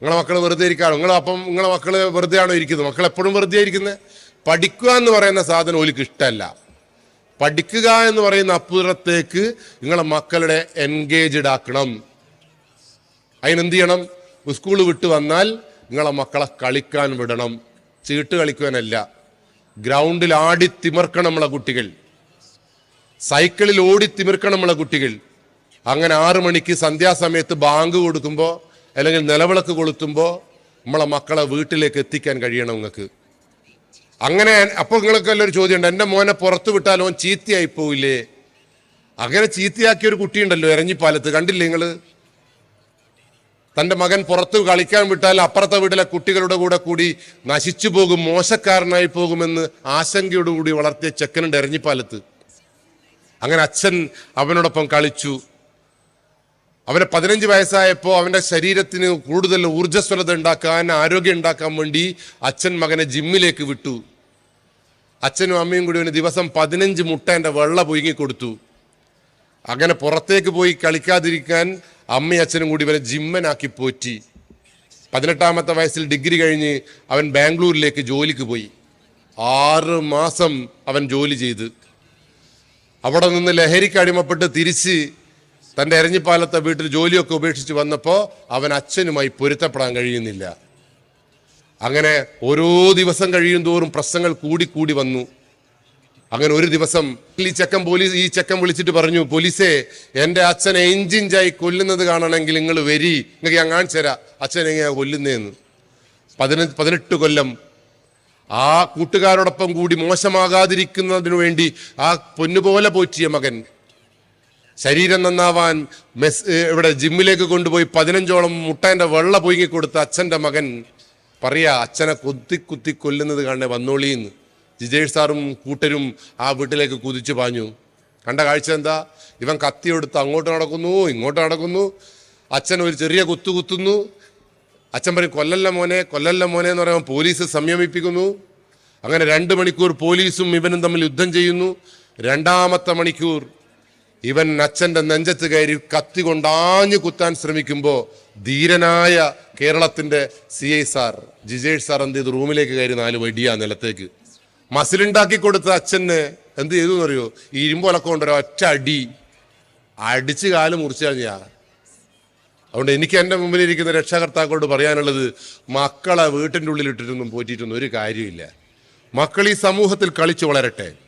നിങ്ങളെ മക്കൾ വെറുതെ ഇരിക്കാണോ? നിങ്ങളെ മക്കൾ വെറുതെ ആണോ ഇരിക്കുന്നത്? മക്കൾ എപ്പോഴും വെറുതെ ഇരിക്കുന്നത്. പഠിക്കുക എന്ന് പറയുന്ന സാധനം ഓലിക്ക് ഇഷ്ടമല്ല. പഠിക്കുക എന്ന് പറയുന്ന അപ്പുറത്തേക്ക് നിങ്ങളെ മക്കളുടെ എൻഗേജ്ഡ് ആക്കണം. അതിനെന്ത് ചെയ്യണം? സ്കൂൾ വിട്ട് വന്നാൽ നിങ്ങളെ മക്കളെ കളിക്കാൻ വിടണം. ചീട്ട് കളിക്കാനല്ല, ഗ്രൗണ്ടിൽ ആടി തിമിർക്കണം നമ്മളെ കുട്ടികൾ, സൈക്കിളിൽ ഓടി തിമിർക്കണം നമ്മളെ കുട്ടികൾ. അങ്ങനെ 6 മണിക്ക് സന്ധ്യാസമയത്ത് ബാങ്ക് കൊടുക്കുമ്പോൾ അല്ലെങ്കിൽ നിലവിളക്ക് കൊളുത്തുമ്പോൾ നമ്മളെ മക്കളെ വീട്ടിലേക്ക് എത്തിക്കാൻ കഴിയണം നിങ്ങൾക്ക്. അങ്ങനെ അപ്പോൾ നിങ്ങൾക്ക് എല്ലാം ഒരു ചോദ്യമുണ്ട്, എൻ്റെ മോനെ പുറത്ത് വിട്ടാൽ ഓൻ ചീത്തയായി പോവില്ലേ? അങ്ങനെ ചീത്തയാക്കിയ ഒരു കുട്ടിയുണ്ടല്ലോ എരഞ്ഞിപ്പാലത്ത്, കണ്ടില്ലേ നിങ്ങൾ? തൻ്റെ മകൻ പുറത്ത് കളിക്കാൻ വിട്ടാൽ അപ്പുറത്തെ വീട്ടിലെ കുട്ടികളുടെ കൂടെ കൂടി നശിച്ചു പോകും, മോശക്കാരനായി പോകുമെന്ന് ആശങ്കയോടുകൂടി വളർത്തിയ ചെക്കനുണ്ട് എരഞ്ഞിപ്പാലത്ത്. അങ്ങനെ അച്ഛൻ അവനോടൊപ്പം കളിച്ചു. അവന് 15 വയസ്സായപ്പോൾ അവൻ്റെ ശരീരത്തിന് കൂടുതൽ ഊർജ്ജസ്വലത ഉണ്ടാക്കാൻ, ആരോഗ്യം ഉണ്ടാക്കാൻ വേണ്ടി അച്ഛൻ മകനെ ജിമ്മിലേക്ക് വിട്ടു. അച്ഛനും അമ്മയും കൂടി അവന് ദിവസം 15 മുട്ടേൻ്റെ വെള്ള പുഴുങ്ങി കൊടുത്തു. അങ്ങനെ പുറത്തേക്ക് പോയി കളിക്കാതിരിക്കാൻ അമ്മയും അച്ഛനും കൂടി ഇവനെ ജിമ്മനാക്കി പോറ്റി. 18-ാമത്തെ വയസ്സിൽ ഡിഗ്രി കഴിഞ്ഞ് അവൻ ബാംഗ്ലൂരിലേക്ക് ജോലിക്ക് പോയി. 6 മാസം അവൻ ജോലി ചെയ്ത് അവിടെ നിന്ന് ലഹരിക്ക് അടിമപ്പെട്ട് തിരിച്ച് തൻ്റെ എരഞ്ഞിപ്പാലത്തെ വീട്ടിൽ ജോലിയൊക്കെ ഉപേക്ഷിച്ച് വന്നപ്പോൾ അവൻ അച്ഛനുമായി പൊരുത്തപ്പെടാൻ കഴിയുന്നില്ല. അങ്ങനെ ഓരോ ദിവസം കഴിയും തോറും പ്രശ്നങ്ങൾ കൂടി വന്നു. അങ്ങനെ ഒരു ദിവസം ഈ ചെക്കൻ വിളിച്ചിട്ട് പറഞ്ഞു, പോലീസേ, എൻ്റെ അച്ഛനെ ഇഞ്ചിഞ്ചായി കൊല്ലുന്നത് കാണണമെങ്കിൽ നിങ്ങൾ വരി, നിങ്ങൾക്ക് ഞാൻ കാണിച്ചു തരാം അച്ഛനെ എങ്ങനെയാ കൊല്ലുന്നതെന്ന്. 18 കൊല്ലം ആ കൂട്ടുകാരോടൊപ്പം കൂടി മോശമാകാതിരിക്കുന്നതിനു വേണ്ടി ആ പൊന്നുപോലെ പോറ്റിയ മകൻ, ശരീരം നന്നാവാൻ ഇവിടെ ജിമ്മിലേക്ക് കൊണ്ടുപോയി 15ഓളം മുട്ടേൻ്റെ വെള്ള പൊയ്ങ്ങി കൊടുത്ത അച്ഛൻ്റെ മകൻ പറയാ, അച്ഛനെ കുത്തി കൊല്ലുന്നത് കാണേ വന്നോളിന്ന്. ജിജേഷ് സാറും കൂട്ടരും ആ വീട്ടിലേക്ക് കുതിച്ചു പാഞ്ഞു. കണ്ട കാഴ്ച എന്താ? ഇവൻ കത്തിയെടുത്ത് അങ്ങോട്ട് നടക്കുന്നു, ഇങ്ങോട്ട് നടക്കുന്നു. അച്ഛൻ ഒരു ചെറിയ കുത്തുന്നു. അച്ഛൻ പറയും, കൊല്ലല്ല മോനെ എന്ന് പറയുമ്പോൾ പോലീസ് സംയമിപ്പിക്കുന്നു. അങ്ങനെ 2 മണിക്കൂർ പോലീസും ഇവനും തമ്മിൽ യുദ്ധം ചെയ്യുന്നു. 2ാമത്തെ മണിക്കൂർ ഇവൻ അച്ഛൻ്റെ നെഞ്ചത്ത് കയറി കത്തി കൊണ്ടാഞ്ഞു കുത്താൻ ശ്രമിക്കുമ്പോൾ ധീരനായ കേരളത്തിൻ്റെ CI സാർ ജിജേഷ് സാർ എന്ത് ചെയ്തു? റൂമിലേക്ക് കയറി 4 വടിയാ നിലത്തേക്ക്. മസിലുണ്ടാക്കി കൊടുത്ത അച്ഛന് എന്ത് ചെയ്തു എന്നറിയോ? ഈ ഇരുമ്പൊലക്കം കൊണ്ടൊരു ഒറ്റ അടിച്ച് കാല് മുറിച്ചു കഴിഞ്ഞാ. അതുകൊണ്ട് എനിക്ക് എൻ്റെ മുമ്പിലിരിക്കുന്ന രക്ഷാകർത്താക്കളോട് പറയാനുള്ളത്, മക്കളെ വീട്ടിൻ്റെ ഉള്ളിലിട്ടിട്ടൊന്നും പോറ്റിയിട്ടൊന്നും ഒരു കാര്യമില്ല. മക്കൾ ഈ സമൂഹത്തിൽ കളിച്ചു വളരട്ടെ.